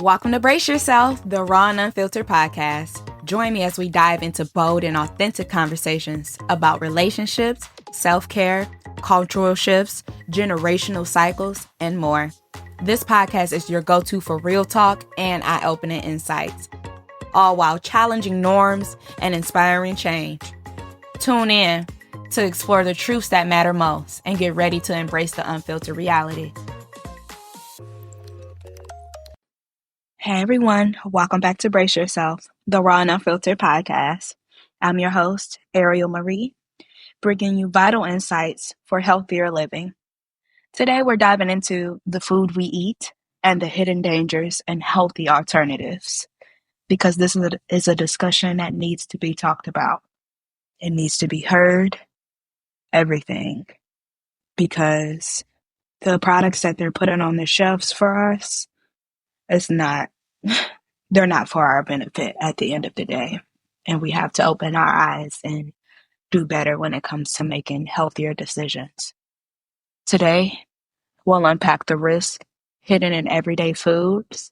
Welcome to Brace Yourself, the Raw and Unfiltered podcast. Join me as we dive into bold and authentic conversations about relationships, self-care, cultural shifts, generational cycles, and more. This podcast is your go-to for real talk and eye-opening insights, all while challenging norms and inspiring change. Tune in to explore the truths that matter most and get ready to embrace the unfiltered reality. Hey everyone, welcome back to Brace Yourself, the Raw and Unfiltered podcast. I'm your host, Ariel Marie, bringing you vital insights for healthier living. Today we're diving into the food we eat and the hidden dangers and healthy alternatives, because this is a discussion that needs to be talked about. It needs to be heard, everything, because the products that they're putting on the shelves for us, they're not for our benefit at the end of the day. And we have to open our eyes and do better when it comes to making healthier decisions. Today, we'll unpack the risk hidden in everyday foods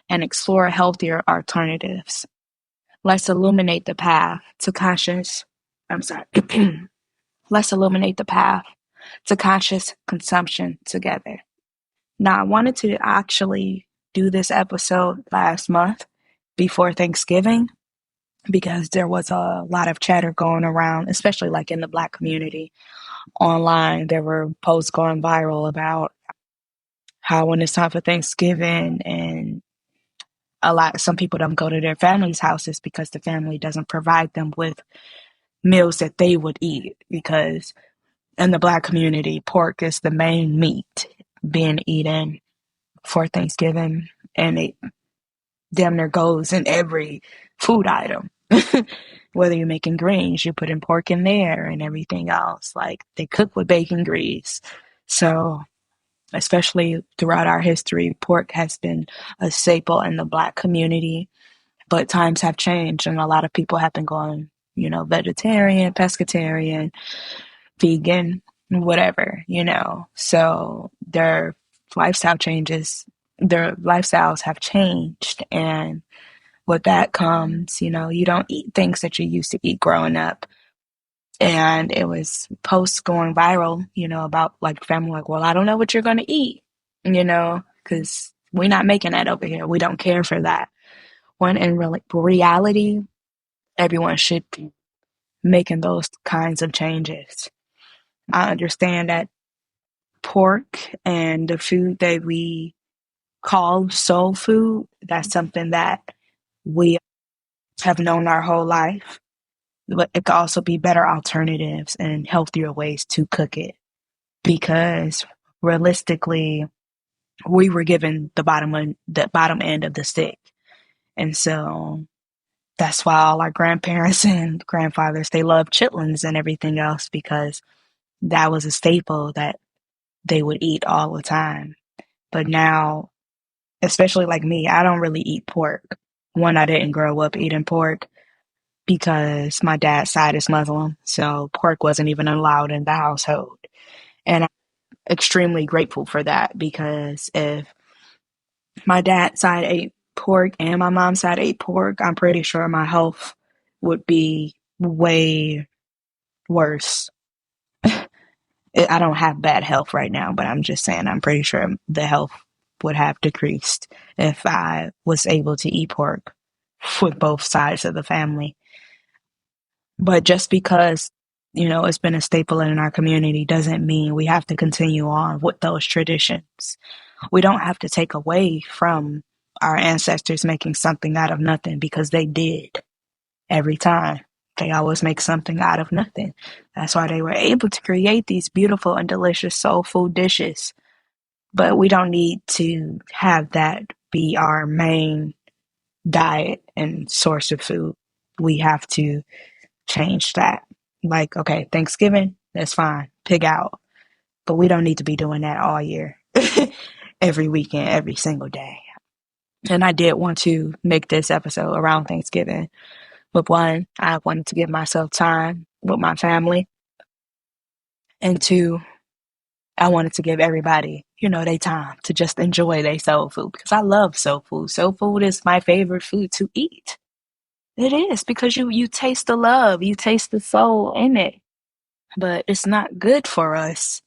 and explore healthier alternatives. Let's illuminate the path to Let's illuminate the path to conscious consumption together. Now, I wanted to actually do this episode last month before Thanksgiving because there was a lot of chatter going around, especially like in the Black community online. There were posts going viral about how when it's time for Thanksgiving and some people don't go to their family's houses because the family doesn't provide them with meals that they would eat, because in the Black community, pork is the main meat being eaten for Thanksgiving, and it damn near goes in every food item. Whether you're making greens, you put in pork in there and everything else. Like, they cook with bacon grease. So, especially throughout our history, pork has been a staple in the Black community. But times have changed, and a lot of people have been going, vegetarian, pescatarian, vegan, whatever, So their lifestyles have changed, and with that comes, you don't eat things that you used to eat growing up. And it was posts going viral, about like family, like, well, I don't know what you're going to eat, because we're not making that over here. We don't care for that. When in reality, everyone should be making those kinds of changes. I understand that pork and the food that we call soul food, that's something that we have known our whole life. But it could also be better alternatives and healthier ways to cook it, because realistically, we were given the bottom end of the stick. And so that's why all our grandparents and grandfathers, they loved chitlins and everything else, because that was a staple that they would eat all the time. But now, especially like me, I don't really eat pork. One, I didn't grow up eating pork because my dad's side is Muslim, so pork wasn't even allowed in the household. And I'm extremely grateful for that, because if my dad's side ate pork and my mom's side ate pork, I'm pretty sure my health would be way worse. I don't have bad health right now, but I'm just saying I'm pretty sure the health would have decreased if I was able to eat pork with both sides of the family. But just because, it's been a staple in our community doesn't mean we have to continue on with those traditions. We don't have to take away from our ancestors making something out of nothing, because they did every time. They always make something out of nothing. That's why they were able to create these beautiful and delicious soul food dishes. But we don't need to have that be our main diet and source of food. We have to change that. Like, okay, Thanksgiving, that's fine. Pig out. But we don't need to be doing that all year. Every weekend, every single day. And I did want to make this episode around Thanksgiving. But one, I wanted to give myself time with my family. And two, I wanted to give everybody, their time to just enjoy their soul food because I love soul food. Soul food is my favorite food to eat. It is because you taste the love, you taste the soul in it, but it's not good for us,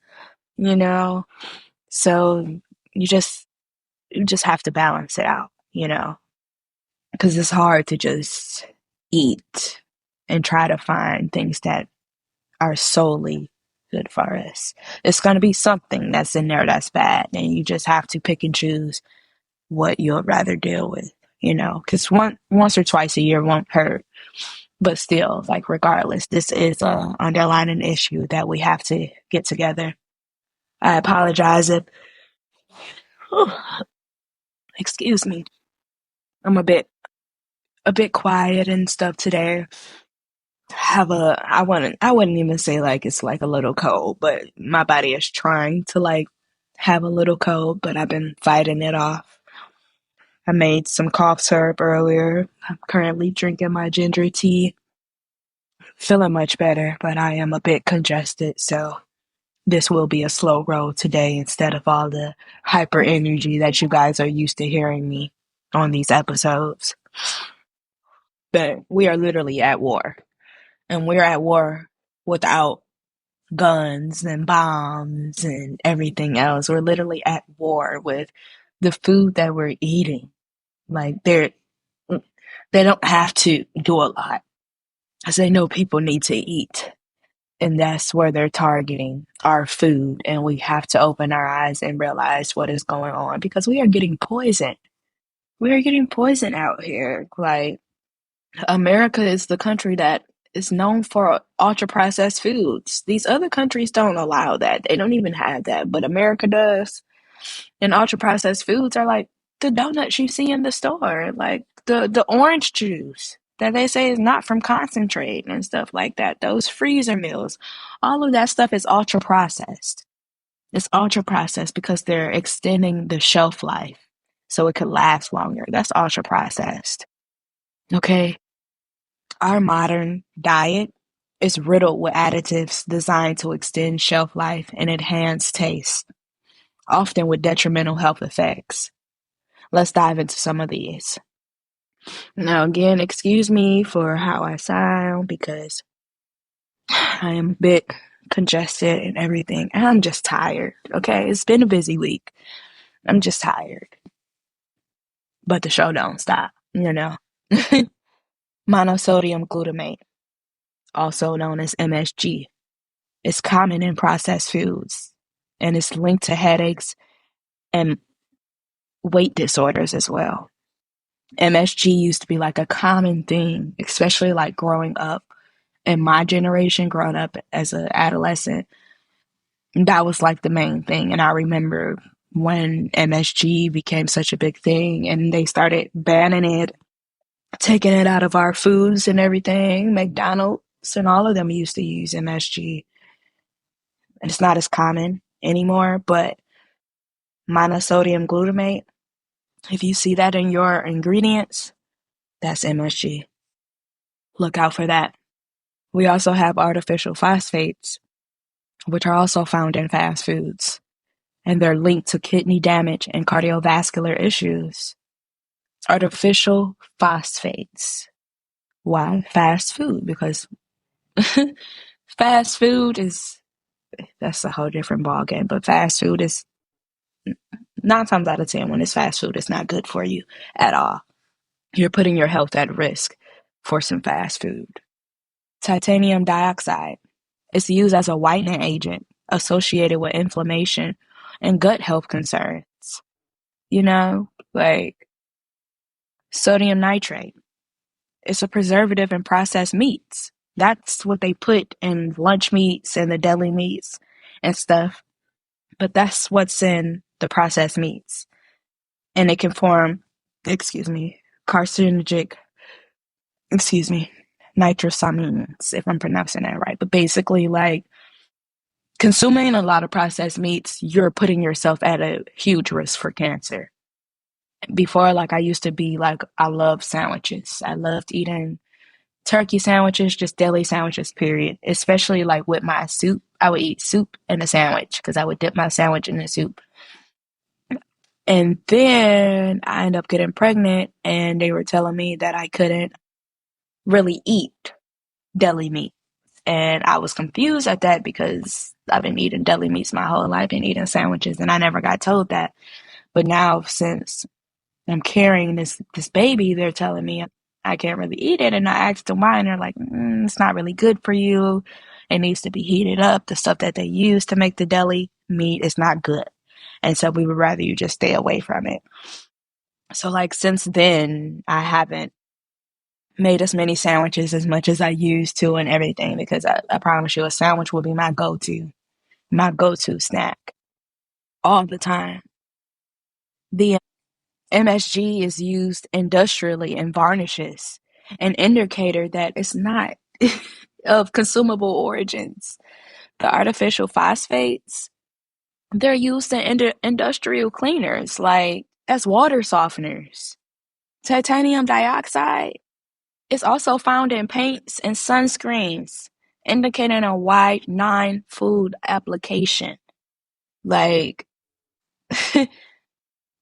you know. So you just you just have to balance it out, because it's hard to just eat and try to find things that are solely good for us. It's going to be something that's in there that's bad, and you just have to pick and choose what you'll rather deal with, because once or twice a year won't hurt. But still, like, regardless, this is a underlying issue that we have to get together. I apologize if, excuse me, I'm a bit quiet and stuff today. I wouldn't even say like it's like a little cold, but my body is trying to like have a little cold, but I've been fighting it off. I made some cough syrup earlier. I'm currently drinking my ginger tea. Feeling much better, but I am a bit congested, so this will be a slow road today instead of all the hyper energy that you guys are used to hearing me on these episodes. But we are literally at war, and we're at war without guns and bombs and everything else. We're literally at war with the food that we're eating. Like, they don't have to do a lot because they know people need to eat. And that's where they're targeting our food. And we have to open our eyes and realize what is going on because we are getting poisoned. We are getting poisoned out here. Like, America is the country that is known for ultra processed foods. These other countries don't allow that. They don't even have that, but America does. And ultra processed foods are like the donuts you see in the store, like the orange juice that they say is not from concentrate and stuff like that. Those freezer meals, all of that stuff is ultra processed. It's ultra processed because they're extending the shelf life so it could last longer. That's ultra processed. Okay. Our modern diet is riddled with additives designed to extend shelf life and enhance taste, often with detrimental health effects. Let's dive into some of these. Now, again, excuse me for how I sound because I am a bit congested and everything. And I'm just tired, okay? It's been a busy week. I'm just tired. But the show don't stop, Monosodium glutamate, also known as MSG, is common in processed foods and is linked to headaches and weight disorders as well. MSG used to be like a common thing, especially like growing up in my generation, growing up as an adolescent. That was like the main thing. And I remember when MSG became such a big thing and they started banning it, taking it out of our foods and everything. McDonald's and all of them used to use MSG. And it's not as common anymore, but monosodium glutamate, if you see that in your ingredients, that's MSG. Look out for that. We also have artificial phosphates, which are also found in fast foods, and they're linked to kidney damage and cardiovascular issues. Artificial phosphates. Why? Fast food, because fast food that's a whole different ballgame, but fast food is 9 times out of 10 when it's fast food, it's not good for you at all. You're putting your health at risk for some fast food. Titanium dioxide is used as a whitening agent associated with inflammation and gut health concerns. Like sodium nitrate. It's a preservative in processed meats. That's what they put in lunch meats and the deli meats and stuff. But that's what's in the processed meats. And it can form, carcinogenic, nitrosamines, if I'm pronouncing that right. But basically, like, consuming a lot of processed meats, you're putting yourself at a huge risk for cancer. Before, like, I used to be like, I loved sandwiches. I loved eating Turkey sandwiches, just deli sandwiches, period. Especially like with my soup. I would eat soup and a sandwich because I would dip my sandwich in the soup. And then I ended up getting pregnant and they were telling me that I couldn't really eat deli meat. And I was confused at that because I've been eating deli meats my whole life, been eating sandwiches, and I never got told that. But now, since I'm carrying this baby, they're telling me I can't really eat it. And I asked them why, and they're like, it's not really good for you. It needs to be heated up. The stuff that they use to make the deli meat is not good. And so we would rather you just stay away from it. So, like, since then, I haven't made as many sandwiches as much as I used to and everything because I promise you a sandwich will be my go-to snack all the time. The MSG is used industrially in varnishes, an indicator that it's not of consumable origins. The artificial phosphates, they're used in industrial cleaners like as water softeners. Titanium dioxide is also found in paints and sunscreens, indicating a wide non-food application. Like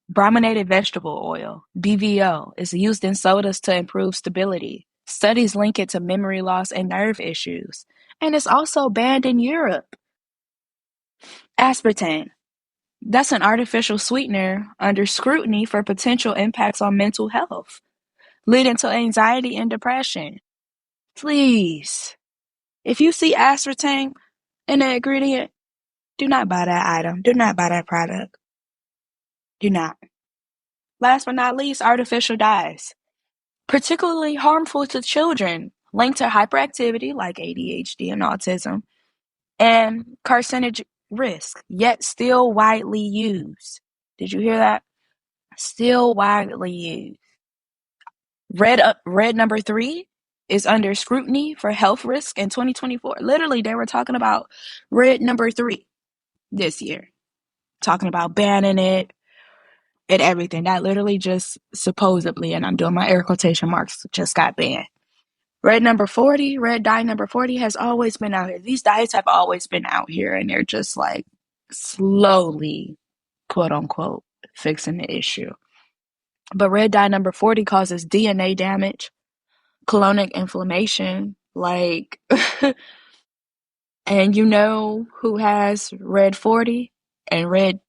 brominated vegetable oil, BVO, is used in sodas to improve stability. Studies link it to memory loss and nerve issues. And it's also banned in Europe. Aspartame. That's an artificial sweetener under scrutiny for potential impacts on mental health, leading to anxiety and depression. Please, if you see aspartame in the ingredient, do not buy that item. Do not buy that product. Do not. Last but not least, artificial dyes. Particularly harmful to children, linked to hyperactivity like ADHD and autism, and carcinogen risk, yet still widely used. Did you hear that? Still widely used. Red number 3 is under scrutiny for health risk in 2024. Literally, they were talking about red number 3 this year, talking about banning it and everything. That literally just supposedly, and I'm doing my air quotation marks, just got banned. Red number 40, red dye number 40 has always been out here. These dyes have always been out here, and they're just like slowly, quote unquote, fixing the issue. But red dye number 40 causes DNA damage, colonic inflammation, like, and you know who has red 40 and red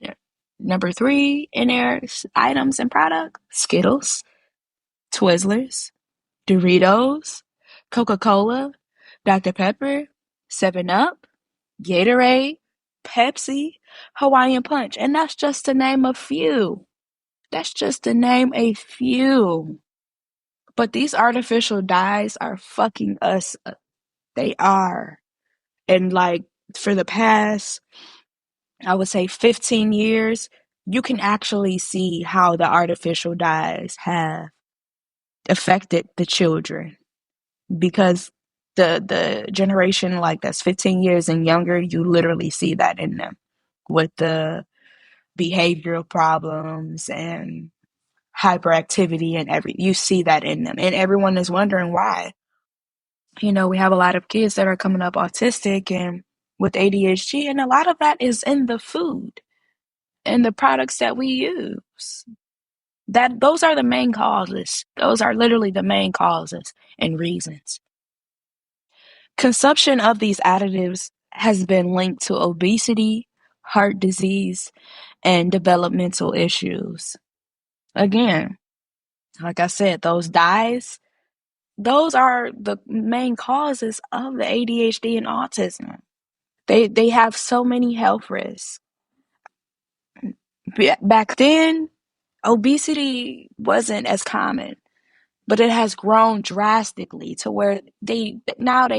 number 3 in their items and products? Skittles, Twizzlers, Doritos, Coca-Cola, Dr. Pepper, 7 Up, Gatorade, Pepsi, Hawaiian Punch. And that's just to name a few. That's just to name a few. But these artificial dyes are fucking us up. They are. And like for the past, I would say 15 years, you can actually see how the artificial dyes have affected the children. Because the generation like that's 15 years and younger, you literally see that in them with the behavioral problems and hyperactivity and you see that in them, and everyone is wondering why. We have a lot of kids that are coming up autistic and with ADHD, and a lot of that is in the food and the products that we use. That those are the main causes. Those are literally the main causes and reasons. Consumption of these additives has been linked to obesity, heart disease, and developmental issues. Again, like I said, those dyes, those are the main causes of the ADHD and autism. They have so many health risks. Back then, obesity wasn't as common, but it has grown drastically to where they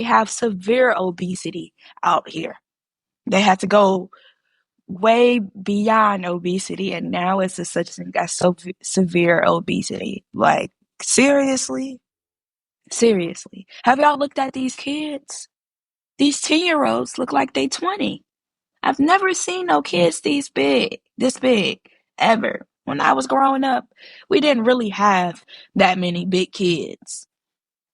have severe obesity out here. They had to go way beyond obesity, and now it's a such thing as so severe obesity. Like, seriously? Seriously. Have y'all looked at these kids? These 10-year-olds look like they 20. I've never seen no kids this big, ever. When I was growing up, we didn't really have that many big kids.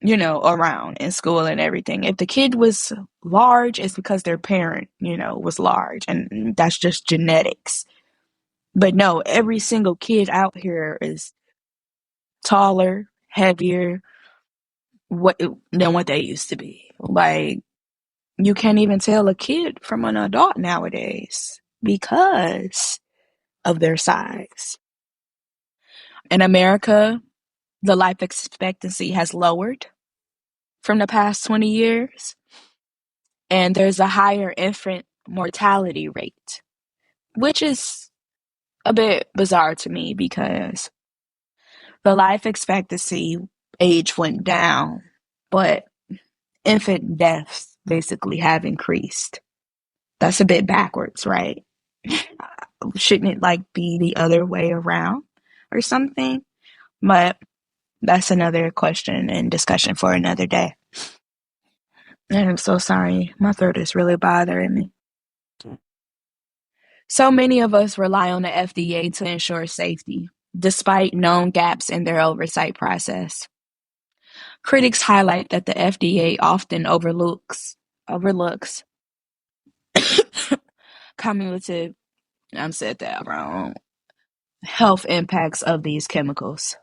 around in school and everything. If the kid was large, it's because their parent, was large, and that's just genetics. But no, every single kid out here is taller, heavier, what than what they used to be. Like, you can't even tell a kid from an adult nowadays because of their size. In America, the life expectancy has lowered from the past 20 years, and there's a higher infant mortality rate, which is a bit bizarre to me because the life expectancy age went down, but infant deaths basically have increased. That's a bit backwards, right? Shouldn't it like be the other way around or something? But that's another question and discussion for another day. And I'm so sorry. My throat is really bothering me. So many of us rely on the FDA to ensure safety, despite known gaps in their oversight process. Critics highlight that the FDA often overlooks cumulative, I said that wrong, health impacts of these chemicals.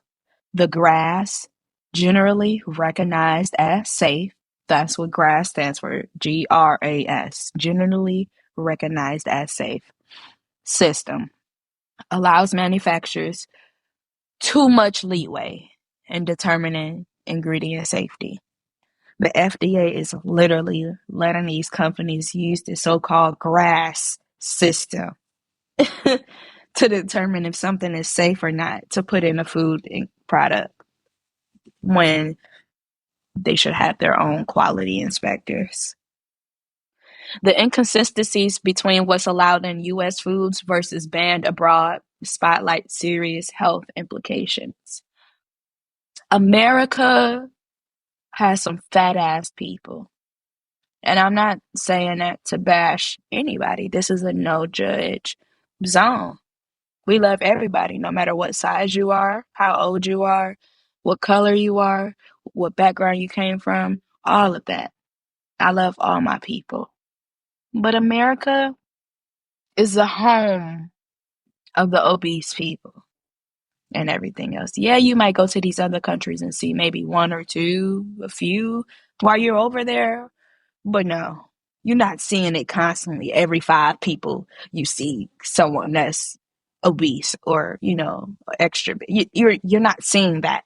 The GRAS, generally recognized as safe, that's what GRAS stands for, GRAS, generally recognized as safe, system allows manufacturers too much leeway in determining ingredient safety. The FDA is literally letting these companies use the so-called GRAS system to determine if something is safe or not to put in a food product when they should have their own quality inspectors. The inconsistencies between what's allowed in U.S. foods versus banned abroad spotlight serious health implications. America has some fat ass people. And I'm not saying that to bash anybody. This is a no judge zone. We love everybody, no matter what size you are, how old you are, what color you are, what background you came from, all of that. I love all my people. But America is the home of the obese people and everything else. Yeah, you might go to these other countries and see maybe one or two, a few while you're over there, but no, you're not seeing it constantly. Every 5 people, you see someone that's obese or extra. You're not seeing that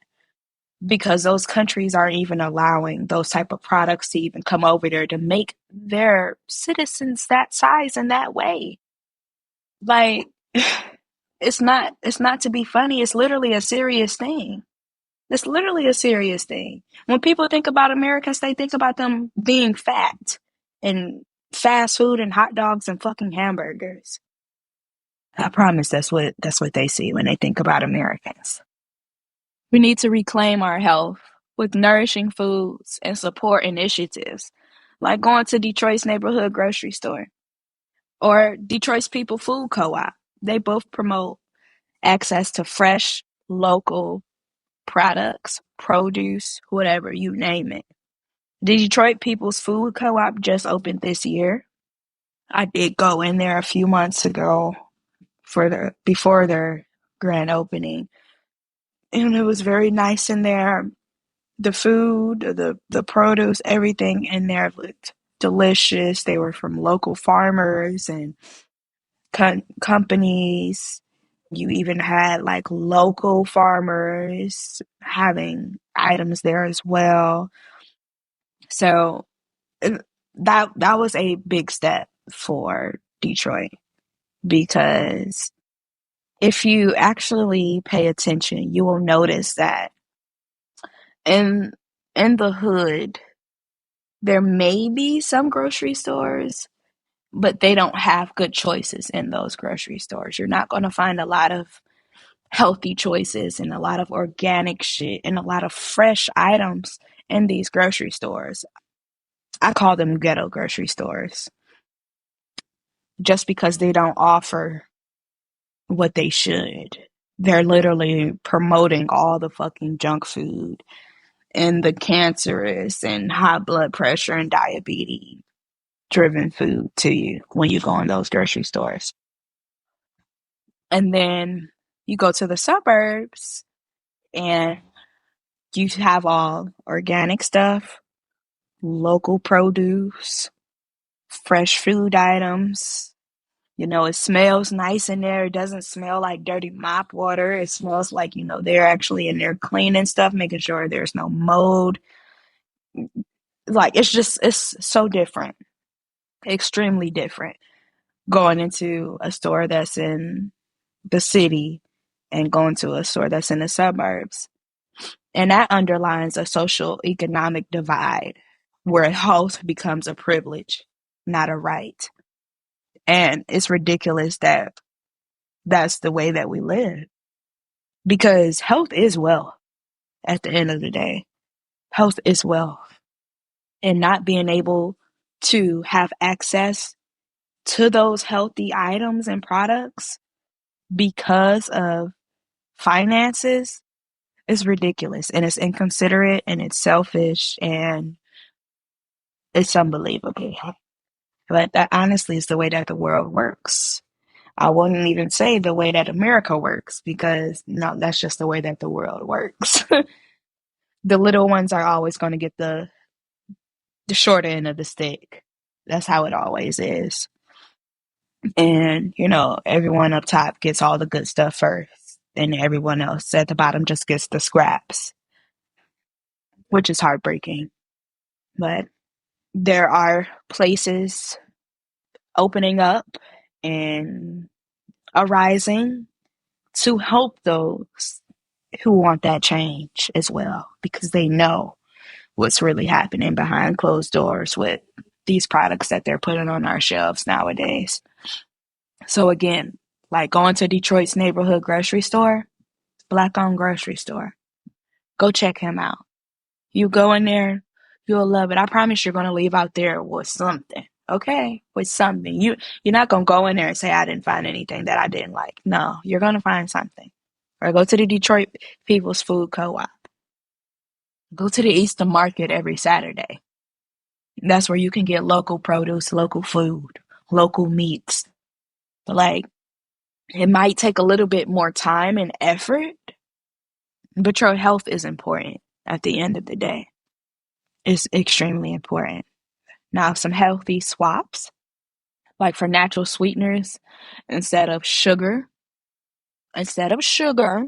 because those countries aren't even allowing those type of products to even come over there to make their citizens that size and that way. Like, it's not to be funny. It's literally a serious thing. It's literally a serious thing. When people think about Americans, they think about them being fat and fast food and hot dogs and fucking hamburgers. I promise that's what they see when they think about Americans. We need to reclaim our health with nourishing foods and support initiatives like going to Detroit's neighborhood grocery store or Detroit's People Food Co-op. They both promote access to fresh, local products, produce, whatever, you name it. The Detroit People's Food Co-op just opened this year. I did go in there a few months ago before their grand opening, and it was very nice in there. The food, the produce, everything in there looked delicious. They were from local farmers and companies. You even had like local farmers having items there as well. So that was a big step for Detroit because if you actually pay attention, you will notice that in in the hood there may be some grocery stores, but they don't have good choices in those grocery stores. You're not going to find a lot of healthy choices and a lot of organic shit and a lot of fresh items in these grocery stores. I call them ghetto grocery stores just because they don't offer what they should. They're literally promoting all the fucking junk food and the cancerous and high blood pressure and diabetes driven food to you when you go in those grocery stores. And then you go to the suburbs and you have all organic stuff, local produce, fresh food items. You know, it smells nice in there. It doesn't smell like dirty mop water. It smells like, they're actually in there cleaning stuff, making sure there's no mold. Like, it's so different, extremely different going into a store that's in the city and going to a store that's in the suburbs. And that underlines a social economic divide where health becomes a privilege, not a right. And it's ridiculous that that's the way that we live because health is wealth at the end of the day. Health is wealth. And not being able to have access to those healthy items and products because of finances is ridiculous and it's inconsiderate and it's selfish and it's unbelievable. But that honestly is the way that the world works. I wouldn't even say the way that America works because no, that's just the way that the world works. The little ones are always going to get the short end of the stick. That's how it always is. And, everyone up top gets all the good stuff first, and everyone else at the bottom just gets the scraps, which is heartbreaking. But there are places opening up and arising to help those who want that change as well, because they know what's really happening behind closed doors with these products that they're putting on our shelves nowadays. So again, like going to Detroit's neighborhood grocery store, Black-owned grocery store, go check him out. You go in there, you'll love it. I promise you're going to leave out there with something. Okay? With something. You're not going to go in there and say, I didn't find anything that I didn't like. No, you're going to find something. Or go to the Detroit People's Food Co-op. Go to the Eastern Market every Saturday. That's where you can get local produce, local food, local meats. Like, it might take a little bit more time and effort, but your health is important at the end of the day. It's extremely important. Now, some healthy swaps, like for natural sweeteners, instead of sugar, instead of sugar,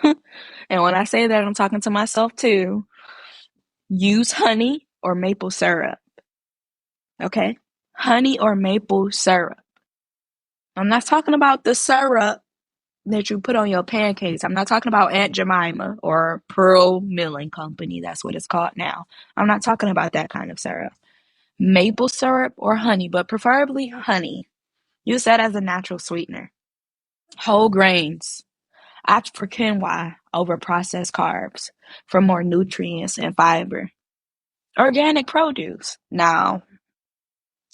and when I say that, I'm talking to myself too, use honey or maple syrup. Okay? Honey or maple syrup. I'm not talking about the syrup that you put on your pancakes. I'm not talking about Aunt Jemima or Pearl Milling Company. That's what it's called now. I'm not talking about that kind of syrup. Maple syrup or honey, but preferably honey. Use that as a natural sweetener. Whole grains. Opt for quinoa over processed carbs for more nutrients and fiber. Organic produce. Now,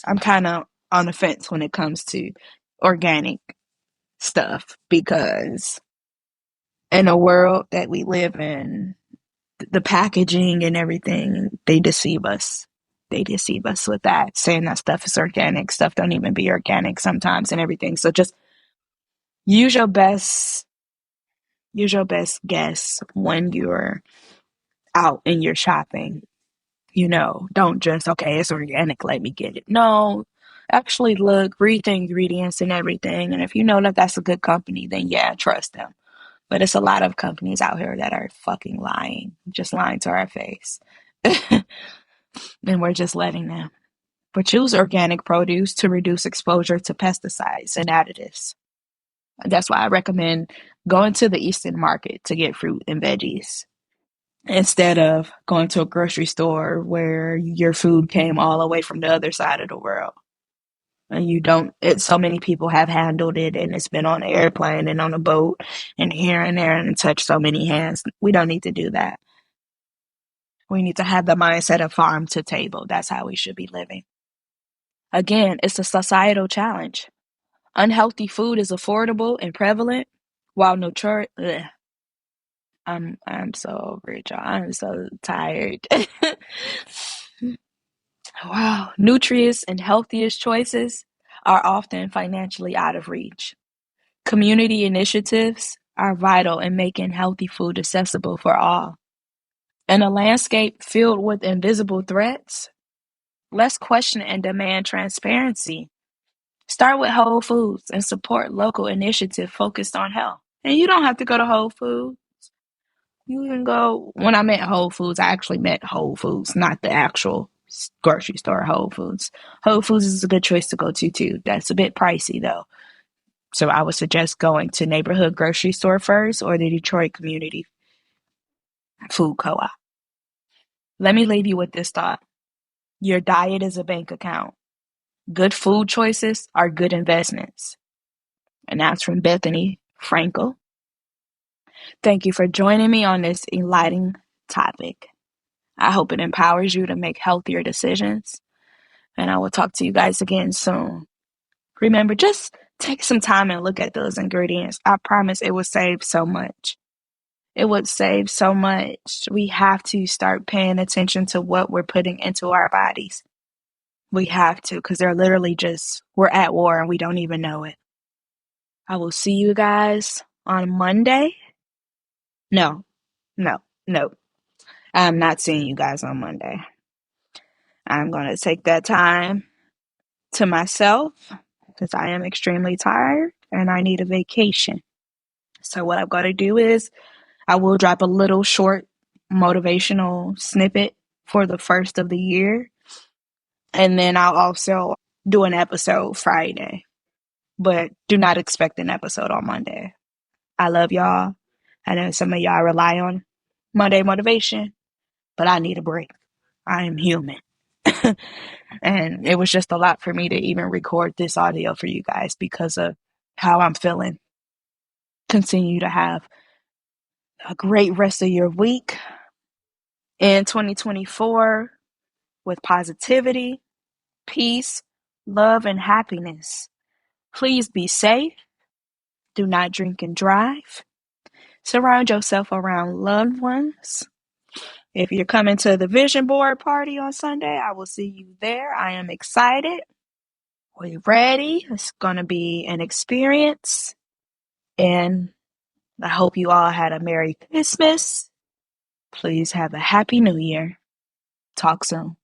I'm kind of on the fence when it comes to organic stuff because in a world that we live in, the packaging and everything, they deceive us. They deceive us with that, saying that stuff is organic. Stuff don't even be organic sometimes and everything. So just use your best use your best guess when you're out and you're shopping. Don't just, okay, it's organic, let me get it. No, actually look, read the ingredients and everything. And if you know that that's a good company, then yeah, trust them. But it's a lot of companies out here that are fucking lying, just lying to our face. And we're just letting them. But choose organic produce to reduce exposure to pesticides and additives. That's why I recommend going to the Eastern Market to get fruit and veggies instead of going to a grocery store where your food came all the way from the other side of the world. And so many people have handled it and it's been on an airplane and on a boat and here and there and touched so many hands. We don't need to do that. We need to have the mindset of farm to table. That's how we should be living. Again, it's a societal challenge. Unhealthy food is affordable and prevalent, while I'm so over it, y'all. I'm so tired. Wow. Nutritious and healthiest choices are often financially out of reach. Community initiatives are vital in making healthy food accessible for all. In a landscape filled with invisible threats, let's question and demand transparency. Start with Whole Foods and support local initiatives focused on health. And you don't have to go to Whole Foods. You can go, when I meant Whole Foods, I actually meant Whole Foods, not the actual grocery store Whole Foods. Whole Foods is a good choice to go to too. That's a bit pricey though. So I would suggest going to neighborhood grocery store first or the Detroit Community Food Co-op. Let me leave you with this thought. Your diet is a bank account. Good food choices are good investments. And that's from Bethany Frankel. Thank you for joining me on this enlightening topic. I hope it empowers you to make healthier decisions. And I will talk to you guys again soon. Remember, just take some time and look at those ingredients. I promise it will save so much. It would save so much. We have to start paying attention to what we're putting into our bodies. We have to, because they're literally just, we're at war and we don't even know it. I will see you guys on Monday. No, no, no. I'm not seeing you guys on Monday. I'm going to take that time to myself because I am extremely tired and I need a vacation. So what I'm going to do is I will drop a little short motivational snippet for the first of the year. And then I'll also do an episode Friday. But do not expect an episode on Monday. I love y'all. I know some of y'all rely on Monday motivation, but I need a break. I am human. And it was just a lot for me to even record this audio for you guys because of how I'm feeling. Continue to have a great rest of your week in 2024 with positivity, peace, love, and happiness. Please be safe. Do not drink and drive. Surround yourself around loved ones. If you're coming to the vision board party on Sunday, I will see you there. I am excited. We're ready. It's going to be an experience. And I hope you all had a Merry Christmas. Please have a Happy New Year. Talk soon.